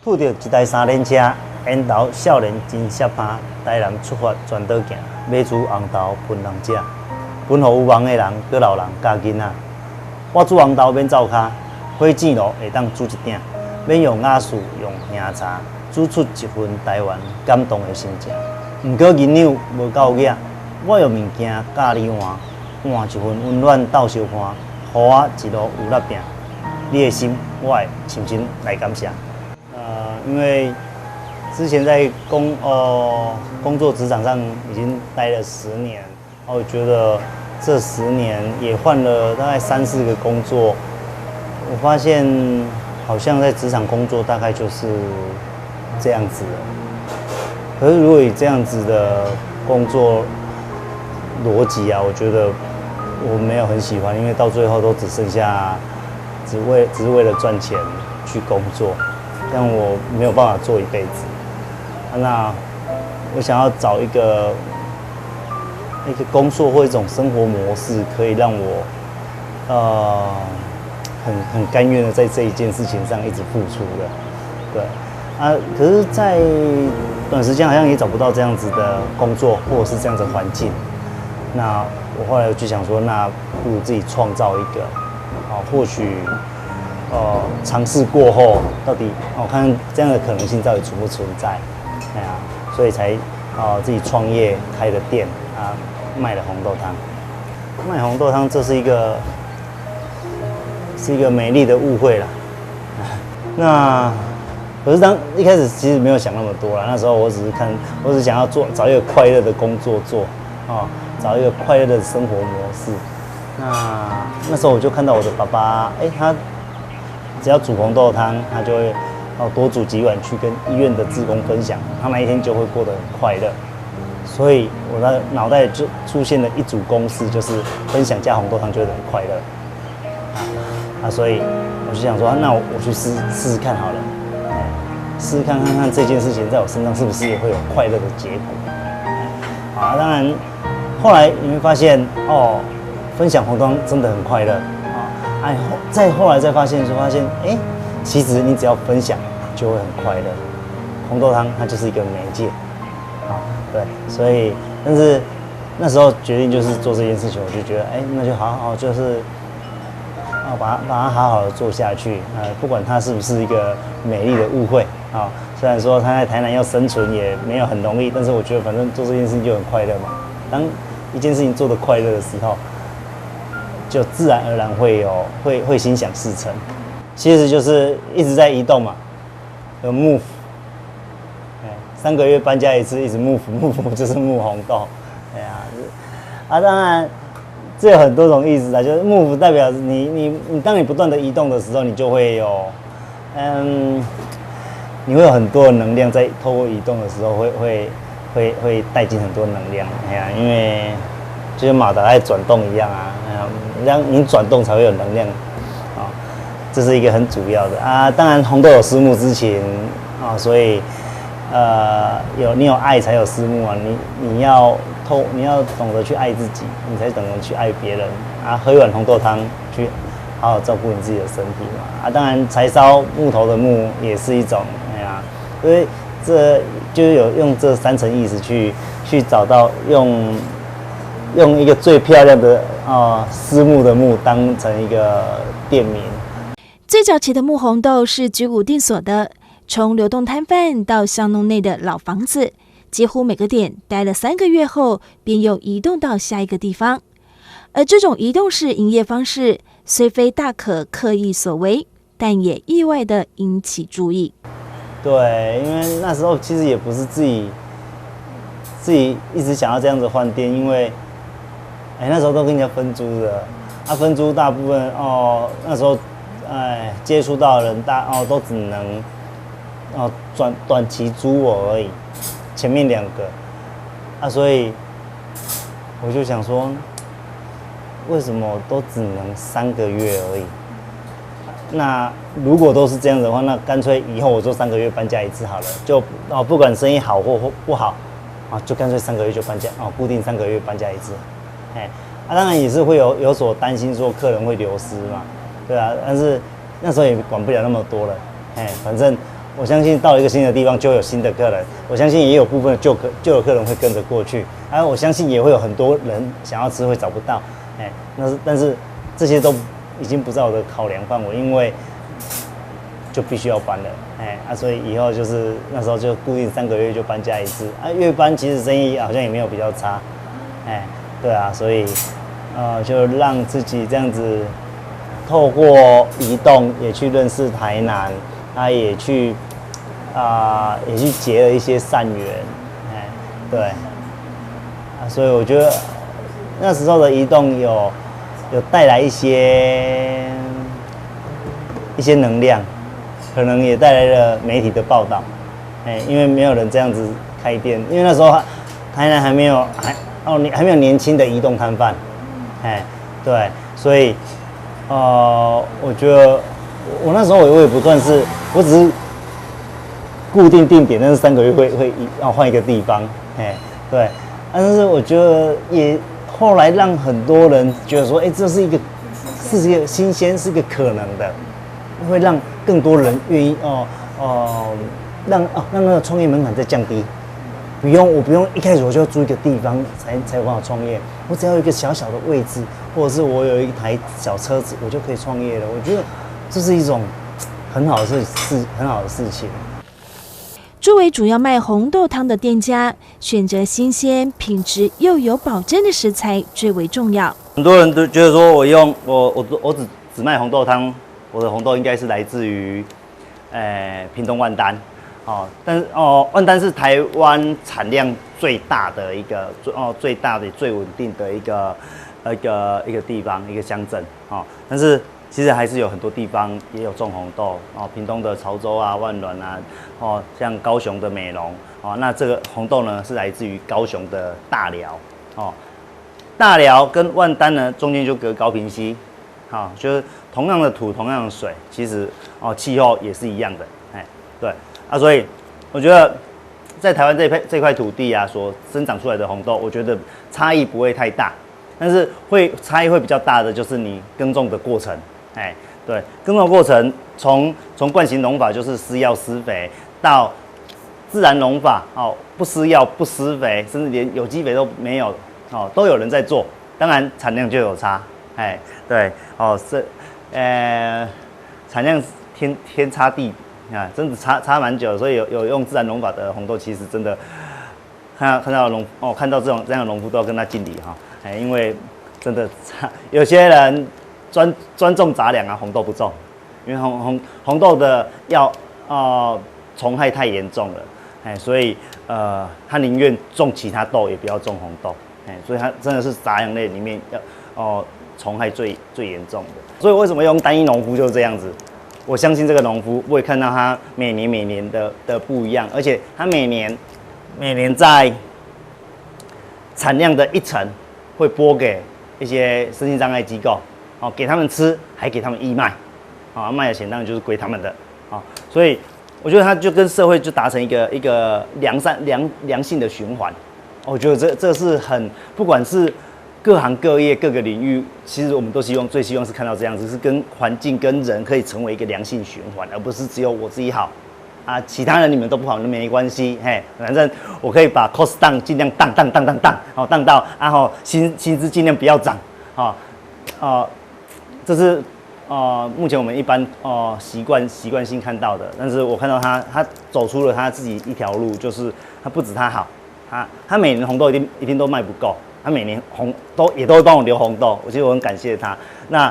拄到一台三轮车，沿途少年真热拍，台人出发全岛行，买煮红豆分人食，分予有梦的人、搁老人、甲囡仔。我煮红豆免灶骹，火煎炉会当煮一鼎，免用雅士用杏茶，煮出一份台湾感动的心情。毋过银两无够额，我用物件教你换，换一份温暖斗相伴，予我一路有力拼。你的心，我会深深来感谢。因为之前在工作职场上已经待了10年，我觉得这10年也换了大概3、4个工作，我发现好像在职场工作大概就是这样子了。可是如果以这样子的工作逻辑啊，我觉得我没有很喜欢，因为到最后都只剩下只是为了赚钱去工作，这样我没有办法做一辈子。那我想要找一个工作或一种生活模式，可以让我很甘愿的在这一件事情上一直付出的，对啊。可是，在短时间好像也找不到这样子的工作，或者是这样子的环境。那我后来就想说，那不如自己创造一个，或许尝试过后，到底看这样的可能性到底存不存在，哎呀，所以才自己创业开的店啊，卖了红豆汤。卖红豆汤，这是一个美丽的误会啦。那可是一开始其实没有想那么多啦，那时候我只想要找一个快乐的工作做，找一个快乐的生活模式。那时候我就看到我的爸爸，他只要煮红豆汤，他就会多煮几碗去跟医院的志工分享，他那一天就会过得很快乐。所以我的脑袋就出现了一组公式，就是分享加红豆汤就会很快乐。所以我就想说，那我去试试看好了，试试看这件事情在我身上是不是也会有快乐的结果。当然后来你会发现，分享红豆汤真的很快乐。再后来发现，其实你只要分享就会很快乐。红豆汤它就是一个媒介，对，所以但是那时候决定就是做这件事情，我就觉得，那就好，就是把它好好的做下去。不管它是不是一个美丽的误会啊，虽然说它在台南要生存也没有很容易，但是我觉得反正做这件事情就很快乐嘛。当一件事情做得快乐的时候，就自然而然会心想事成。其实就是一直在移动嘛，有 move， 3个月搬家一次，一直 move 就是 move 红豆，当然这有很多种意思啊，就是 move 代表你当你不断的移动的时候，你就会有你会有很多的能量在透过移动的时候会带进很多能量，因为就像马达在转动一样啊，让你转动才会有能量啊，这是一个很主要的啊。当然红豆有私募之前啊，所以你有爱才有私募啊，你要懂得去爱自己，你才懂得去爱别人啊。喝一碗红豆汤，去好好照顾你自己的身体嘛。当然柴烧木头的木也是一种，所以这就是有用这3层意思去找到用一个最漂亮的私募的木当成一个店名。最早期的木红豆是居无定所的，从流动摊贩到巷弄内的老房子，几乎每个点待了3个月后，便又移动到下一个地方。而这种移动式营业方式，虽非大可刻意所为，但也意外的引起注意。对，因为那时候其实也不是自己一直想要这样子换店，因为那时候都跟人家分租的，分租大部分那时候接触到的人都只能短期租我而已，前面2个所以我就想说，为什么都只能3个月而已？那如果都是这样的话，那干脆以后我做3个月搬家一次好了，就不管生意好或不好就干脆3个月就搬家固定3个月搬家一次。当然也是会有所担心，说客人会流失嘛，对啊，但是那时候也管不了那么多了，反正我相信到了一个新的地方就有新的客人，我相信也有部分的旧的客人会跟着过去，我相信也会有很多人想要吃会找不到，但是这些都已经不在我的考量范围，因为就必须要搬了，所以以后就是那时候就固定3个月就搬家一次，越搬其实生意好像也没有比较差，对啊，所以就让自己这样子透过移动也去认识台南，也去结了一些善缘，对，所以我觉得那时候的移动有带来一些能量，可能也带来了媒体的报道，因为没有人这样子开店，因为那时候台南还没有年轻的移动摊贩，对，所以我觉得我那时候我也不算是，我只是固定定点，但是3个月会换一个地方，对，但是我觉得也后来让很多人觉得说，这是一个新鲜，是一个可能的，会让更多人愿意让那个创业门槛再降低，我不用一开始我就要租一个地方才有办法创业，我只要有一个小小的位置，或者是我有一台小车子，我就可以创业了。我觉得这是一种很好的事情。作为主要卖红豆汤的店家，选择新鲜、品质又有保证的食材最为重要。很多人都觉得说我只卖红豆汤，我的红豆应该是来自于屏东万丹，但是万丹是台湾产量最大的一个最大的最稳定的一个地方一个乡镇，但是其实还是有很多地方也有种红豆，屏东的潮州啊、万峦啊，像高雄的美浓，那这个红豆呢是来自于高雄的大寮，大寮跟万丹呢中间就隔高屏溪，就是同样的土、同样的水，其实气候也是一样的，对所以我觉得在台湾这块土地所生长出来的红豆，我觉得差异不会太大，但是差异会比较大的就是你耕种的过程。对，耕种过程从惯行农法就是施药施肥，到自然农法不施药不施肥，甚至连有机肥都没有都有人在做，当然产量就有差，对产量天差地真的差蛮久的，所以有用自然农法的红豆，其实真的看到这样的农夫都要跟他敬礼因为真的有些人专种杂粮红豆不种，因为红豆的虫害太严重了，所以他宁愿种其他豆，也不要种红豆，所以他真的是杂粮类里面虫害最严重的。所以为什么用单一农夫就是这样子？我相信这个农夫，我也看到他每年的不一样，而且他每年在产量的1成会拨给一些身心障碍机构。给他们吃，还给他们义卖，卖的钱当然就是归他们的，所以我觉得他就跟社会就达成一个良性的循环，我觉得这是不管是各行各业各个领域，其实我们都最希望是看到这样子，是跟环境跟人可以成为一个良性循环，而不是只有我自己好，其他人你们都不好，那没关系，反正我可以把 cost down 尽量荡到，然后薪资尽量不要涨，这是目前我们一般习惯性看到的，但是我看到他走出了他自己一条路，就是他不止他好，他每年红豆一定都卖不够，他每年也都会帮我留红豆，我觉得我很感谢他。那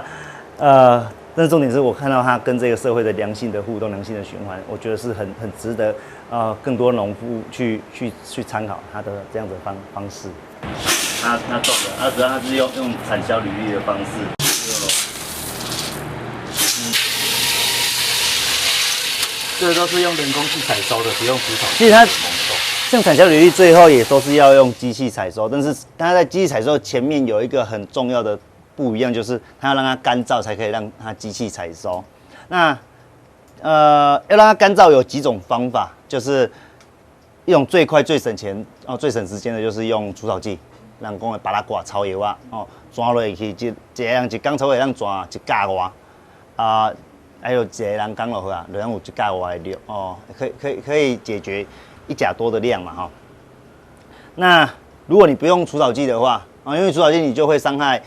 但是重点是我看到他跟这个社会的良性的互动、良性的循环，我觉得是很值得更多农夫去参考他的这样的方式。他种的，主要他是用产销履历的方式。这个都是用人工去采收的，不用除草。其实它像产销履历最后也都是要用机器采收，但是它在机器采收前面有一个很重要的不一样，就是它要让它干燥才可以让它机器采收。那要让它干燥有几种方法，就是一种最快最省钱最省时间的，就是用除草剂，人讲的把它刮草叶抓落去一工草会让抓一架外还有一个人讲落去啊，就有一架外的哦，可以解决1甲多的量嘛哈。那如果你不用除草剂的话啊，因为除草剂你就会伤害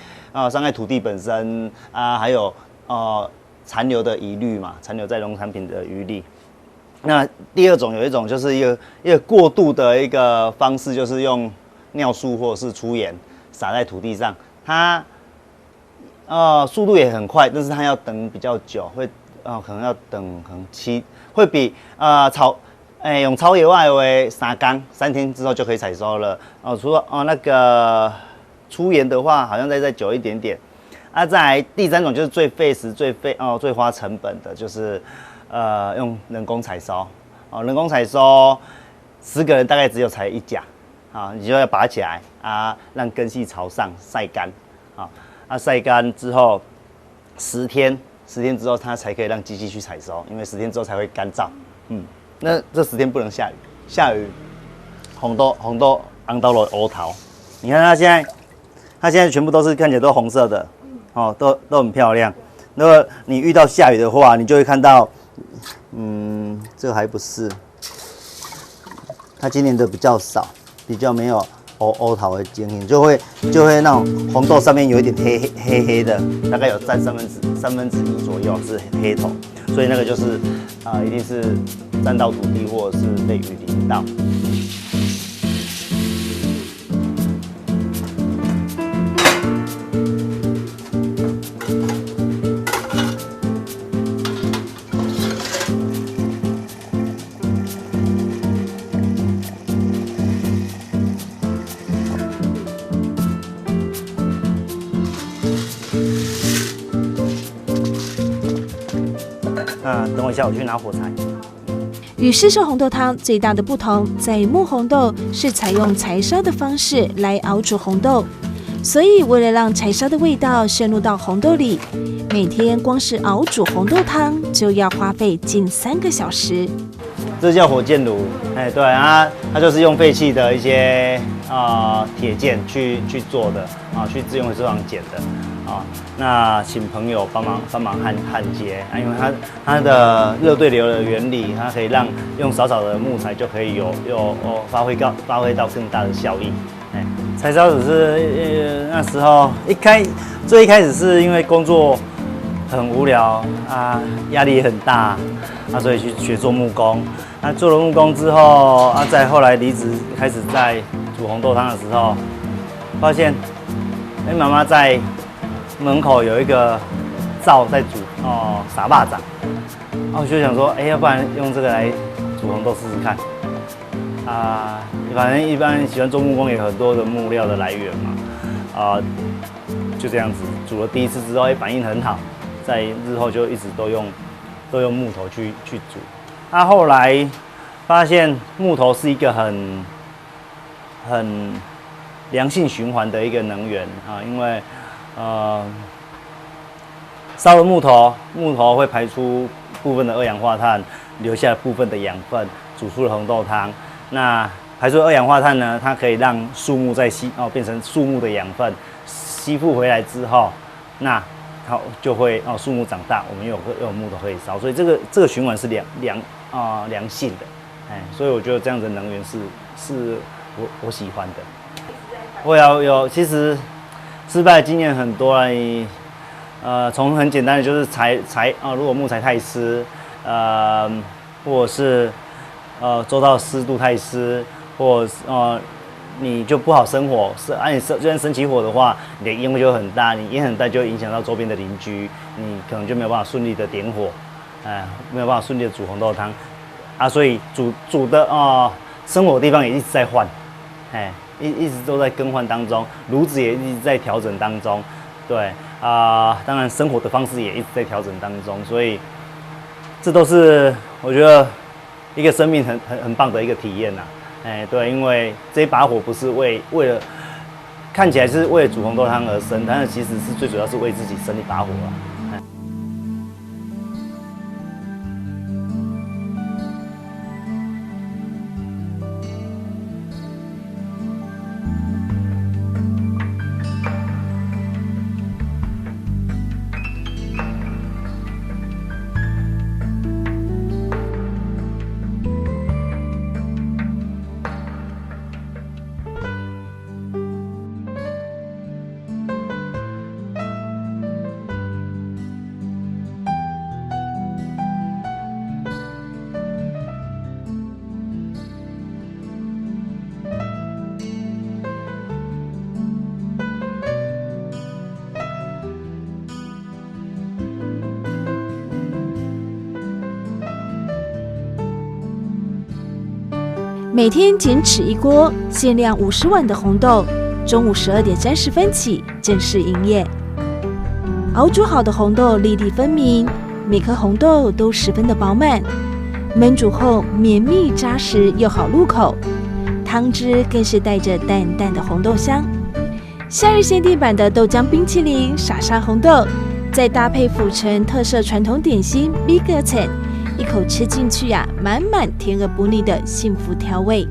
土地本身啊，还有残留的疑虑嘛，残留在农产品的余力。那第二种有一种就是一个过度的一个方式，就是用尿素或者是粗盐撒在土地上，它速度也很快，但是它要等比较久，会可能要等会比用草野外为3天之后就可以采收了。除了那个粗盐的话，好像再久一点点。再来第3种就是最费时、最花成本的，就是用人工采收。人工采收10个人大概只有采1甲，你就要拔起来让根系朝上晒干，晒干之后10天之后它才可以让机器去采收，因为10天之后才会干燥。那这10天不能下雨，下雨红豆红到了乌头。你看它现在全部都是看起来都红色的，都很漂亮。如果你遇到下雨的话，你就会看到，这个还不是，它今年的比较少，比较没有乌头的经验，就会那种红豆上面有一点黑的，大概有占1/3左右是黑头，所以那个就是一定是沾到土地或者是被雨淋到。等我一下，我去拿火柴。与市售红豆汤最大的不同在于木红豆是采用柴烧的方式来熬煮红豆，所以为了让柴烧的味道渗入到红豆里，每天光是熬煮红豆汤就要花费近3个小时。这叫火箭炉，对它就是用废弃的一些铁件去做的去资源回收厂捡的那请朋友帮忙焊接因为它的热对流的原理，它可以让用少少的木材就可以有发挥到更大的效益。柴烧只是那时候最一开始是因为工作很无聊压力也很大所以去学做木工。做了木工之后再后来离职，开始在煮红豆汤的时候，发现妈妈在门口有一个灶在煮撒肉粽，我就想说，要不然用这个来煮红豆试试看反正一般喜欢做木工也有很多的木料的来源嘛就这样子煮了第一次之后反应很好，在日后就一直都用木头去煮。后来发现木头是一个很良性循环的一个能源因为烧了木头会排出部分的二氧化碳，留下部分的养分，煮出了红豆汤。那排出二氧化碳呢，它可以让树木变成树木的养分，吸附回来之后，那它就会树木长大，我们又有木头可以烧，所以这个循环是良性的，所以我觉得这样的能源是我喜欢的。我有其实失败的经验很多从很简单的就是如果木材太湿，或者是周遭湿度太湿，或者你就不好生火，你就算生起火的话，你的烟味就很大，你烟很大就会影响到周边的邻居，你可能就没有办法顺利的点火，没有办法顺利的煮红豆汤，所以煮的生火的地方也一直在换，一直都在更换当中，炉子也一直在调整当中，对当然生火的方式也一直在调整当中，所以这都是我觉得一个生命很棒的一个体验对，因为这一把火不是为了看起来是为了煮红豆汤而生，但是其实是最主要是为自己生一把火每天仅吃一锅，限量50碗的红豆，中午12点30分起正式营业。熬煮好的红豆粒粒分明，每颗红豆都十分的饱满，焖煮后绵密扎实又好入口，汤汁更是带着淡淡的红豆香。夏日限定版的豆浆冰淇淋撒上红豆，再搭配府城特色传统点心米格层，一口吃进去呀，满满甜而不腻的幸福调味。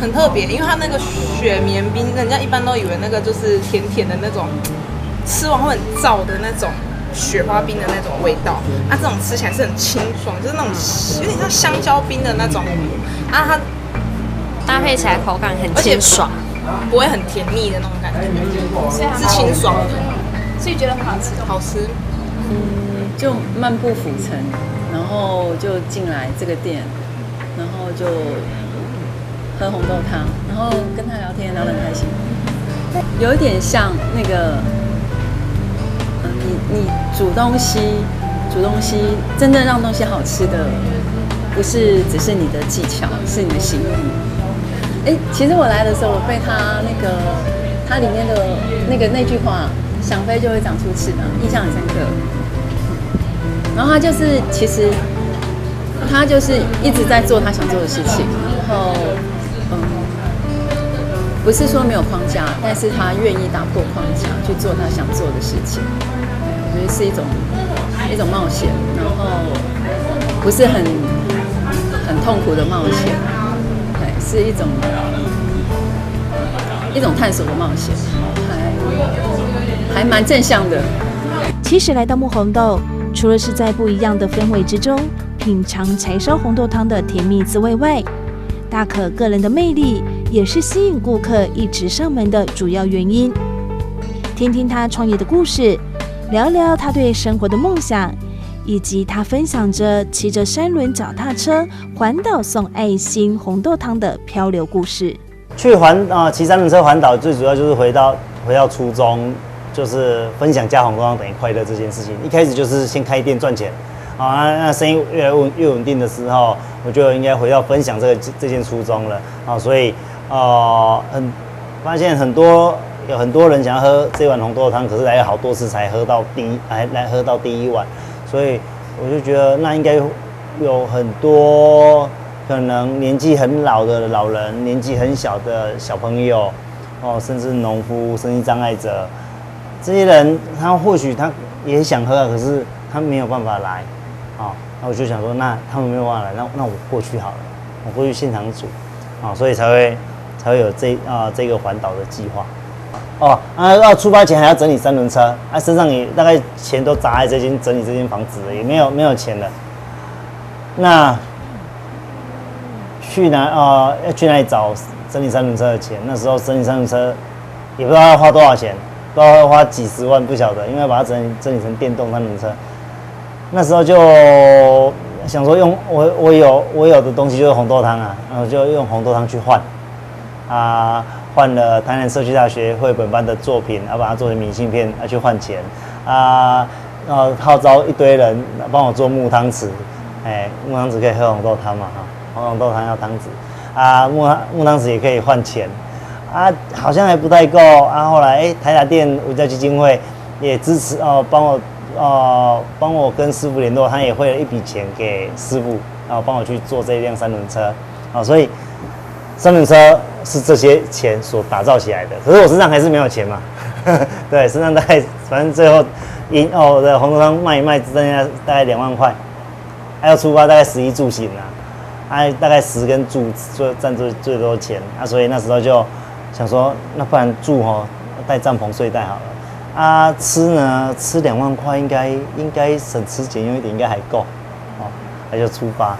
很特别，因为它那个雪绵冰，人家一般都以为那个就是甜甜的那种，吃完会很燥的那种雪花冰的那种味道。这种吃起来是很清爽，就是那种有点像香蕉冰的那种。它搭配起来口感很清爽，不会很甜腻的那种感觉，是清爽的，所以觉得很好吃。好吃。就漫步府城，然后就进来这个店，然后就喝红豆汤，然后跟他聊天，聊得很开心。有一点像那个，你煮东西，真正让东西好吃的，不是只是你的技巧，是你的心意。其实我来的时候，我被他那个它里面的那句话“想飞就会长出翅膀”印象很深刻。然后他就是其实他就是一直在做他想做的事情，然后不是说没有框架，但是他愿意打破框架去做他想做的事情。我觉得是一种冒险，然后不是很痛苦的冒险，对，是一种探索的冒险，还蛮正向的。其实来到木红豆，除了是在不一样的氛围之中品尝柴烧红豆汤的甜蜜滋味外，大可个人的魅力也是吸引顾客一直上门的主要原因。听听他创业的故事，聊聊他对生活的梦想，以及他分享着骑着3轮脚踏车环岛送爱心红豆汤的漂流故事。去骑3轮车环岛，最主要就是回到初衷，就是分享加红豆汤等于快乐这件事情。一开始就是先开店赚钱，那生意越来越稳定的时候，我就应该回到分享这件初衷了所以发现有很多人想要喝这碗红豆汤，可是来了好多次才喝到第一碗，所以我就觉得那应该有很多可能年纪很老的老人，年纪很小的小朋友甚至农夫、身心障碍者，这些人他或许他也想喝，可是他没有办法来那我就想说，那他们没有办法来，那我过去好了，我过去现场煮所以才会有这个环岛的计划要出发前还要整理3轮车身上也大概钱都砸在整理这间房子了，也没有钱了。那要去哪里找整理3轮车的钱？那时候整理3轮车也不知道要花多少钱，不知道要花几十万，不晓得，因为把它整理成电动3轮车。那时候就想说用我有的东西就是红豆汤然后就用红豆汤去换换了台南社区大学绘本班的作品，把它做成明信片去换钱号召一堆人帮我做木汤匙，木汤匙可以喝红豆汤嘛红豆汤要汤匙木汤匙也可以换钱好像还不太够后来台达电文教基金会也支持帮我跟师傅联络，他也汇了一笔钱给师傅，然后帮我去做这一辆3轮车所以3轮车是这些钱所打造起来的。可是我身上还是没有钱嘛对，身上大概反正最后我的红豆汤卖一卖，只剩下大概2万块，还要出发大概11住行大概10跟住占最多钱所以那时候就想说，那不然住带帐篷睡袋好了吃呢，吃2万块应该省吃俭用一点，应该还够那就出发。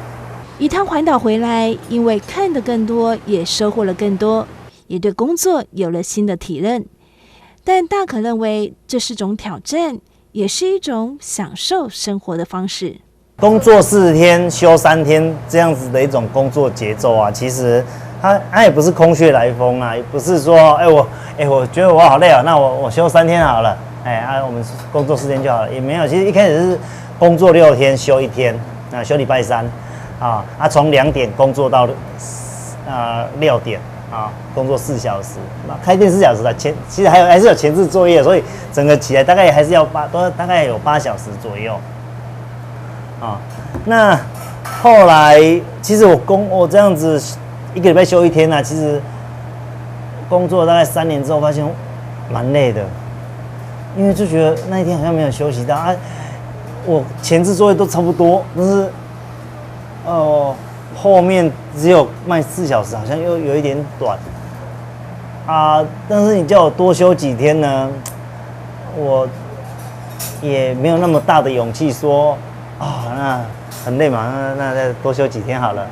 一趟环岛回来，因为看得更多，也收获了更多，也对工作有了新的体认。但大可认为这是种挑战，也是一种享受生活的方式。工作4天休3天这样子的一种工作节奏其实它也不是空穴来风也不是说我觉得我好累那我休3天好了我们工作4天就好了，也没有。其实一开始是工作6天休1天休礼拜3从2点工作到6点啊，工作4小时，开店4小时的其实还是有前置作业，所以整个起来大概还是要大概有8小时左右啊。那后来其实我这样子1个礼拜休1天啊，其实工作大概3年之后，发现蛮累的，因为就觉得那一天好像没有休息到啊。我前置作业都差不多，但是后面只有卖4小时，好像又有一点短啊。但是你叫我多休几天呢，我也没有那么大的勇气说啊，那很累嘛，那再多休几天好了，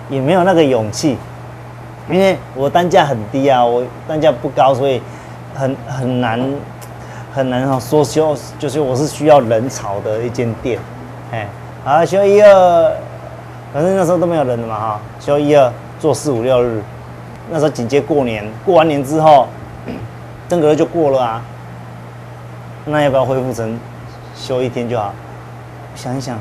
也没有那个勇气，因为我单价很低啊，我单价不高，所以很难说休，就是我是需要人潮的一间店，休1、2，反正那时候都没有人了嘛哈，休1、2做4、5、6日，那时候紧接过年，过完年之后，整个月就过了啊，那要不要恢复成休1天就好？想一想，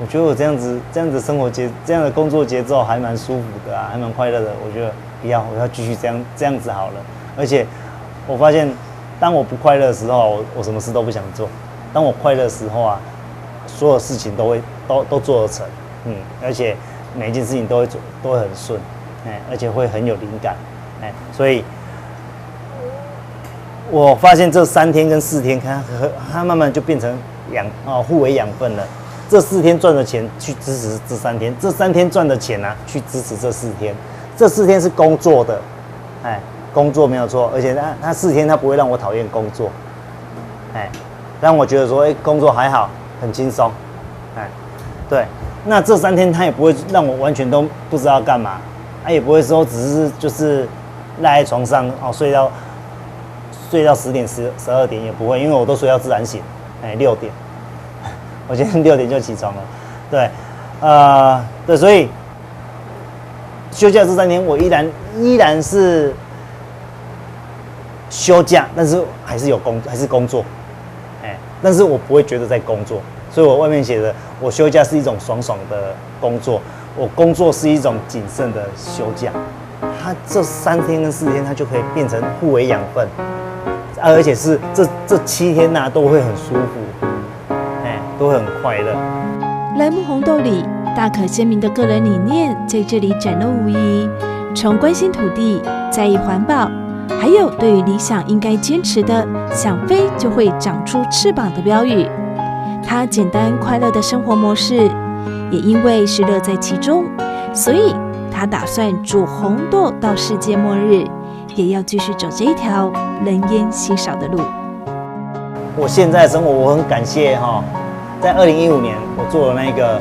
我觉得我这样子生活这样的工作节奏还蛮舒服的啊，还蛮快乐的。我觉得不要，我要继续这样子好了。而且我发现，当我不快乐的时候，我什么事都不想做；当我快乐的时候啊，所有事情都做得成，而且每一件事情都会很顺，而且会很有灵感，所以我发现这3天跟4天，它慢慢就变成互为养分了。这4天赚的钱去支持这3天，这3天赚的钱啊去支持这4天。这4天是工作的，工作没有错，而且它4天它不会让我讨厌工作，让我觉得说，工作还好，很轻松，对。那这3天它也不会让我完全都不知道干嘛，也不会说只是就是赖在床上睡到10点12点也不会，因为我都睡到自然醒，6点，我今天6点就起床了，对，对，所以休假这3天我依然是休假，但是还是工作，但是我不会觉得在工作，所以我外面写的我休假是一种爽爽的工作，我工作是一种谨慎的休假，它这3天跟4天它就可以变成互为养分，而且是这7天呐都会很舒服，都会很快乐。蓝木红豆里大可鲜明的个人理念在这里展露无遗，从关心土地、在意环保，还有对于理想应该坚持的想飞就会长出翅膀的标语。他简单快乐的生活模式，也因为是乐在其中，所以他打算煮红豆到世界末日，也要继续走这一条人烟稀少的路。我现在的生活，我很感谢在2015年我做了那个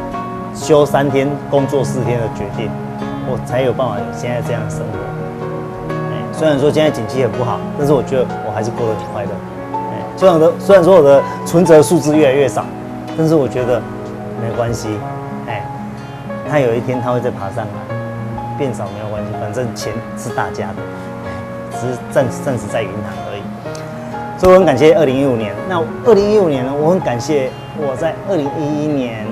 休3天、工作4天的决定，我才有办法有现在这样的生活。虽然说现在景气很不好，但是我觉得我还是过得很快乐。虽然说我的存折数字越来越少，但是我觉得没关系。它有一天它会再爬上来，变少没有关系，反正钱是大家的，只是暂时在银行而已。所以我很感谢2015年。那2015年呢，我很感谢我在2011年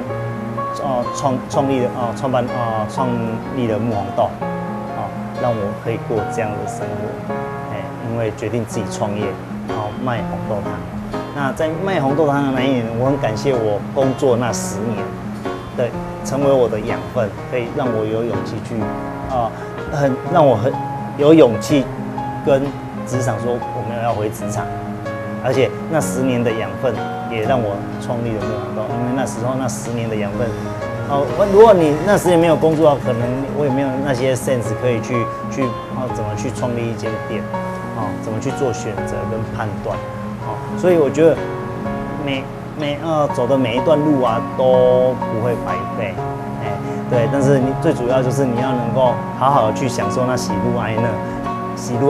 创立的木红豆，让我可以过这样的生活。因为决定自己创业，卖红豆汤。那在卖红豆汤的那一年，我很感谢我工作那10年，对，成为我的养分，可以让我有勇气去让我很有勇气跟职场说我没有要回职场。而且那10年的养分也让我创立了木红豆，因为那时候那10年的养分，如果你那10年没有工作，可能我也没有那些 sense 可以去怎么去创立一间店，怎么去做选择跟判断，所以我觉得走的每一段路啊都不会白费，对，但是你最主要就是你要能够好好的去享受那喜怒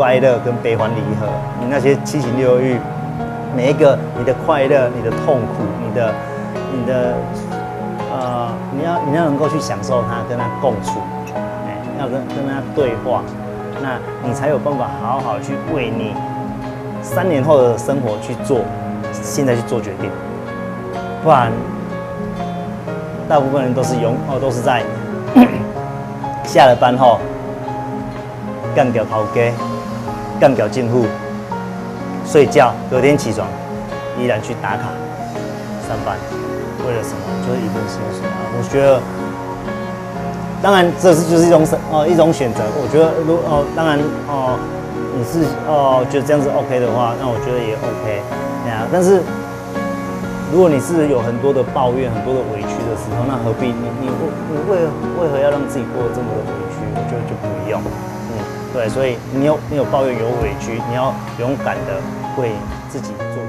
哀乐跟悲欢离合，你那些七情六欲。每一个你的快乐、你的痛苦、你要能够去享受它，跟它共处，要跟它对话，那你才有办法好好去为你3年后的生活现在去做决定，不然大部分人都是在下了班后干掉头家，干掉政府，睡觉，隔天起床依然去打卡上班，为了什么？就是一份薪水啊！我觉得，当然这就是一种选择。我觉得当然你是觉得这样子 OK 的话，那我觉得也 OK 呀。但是如果你是有很多的抱怨、很多的委屈的时候，那何必你为何要让自己过得这么的委屈？我觉得就不用。对，所以你有抱怨有委屈，你要勇敢的为自己做。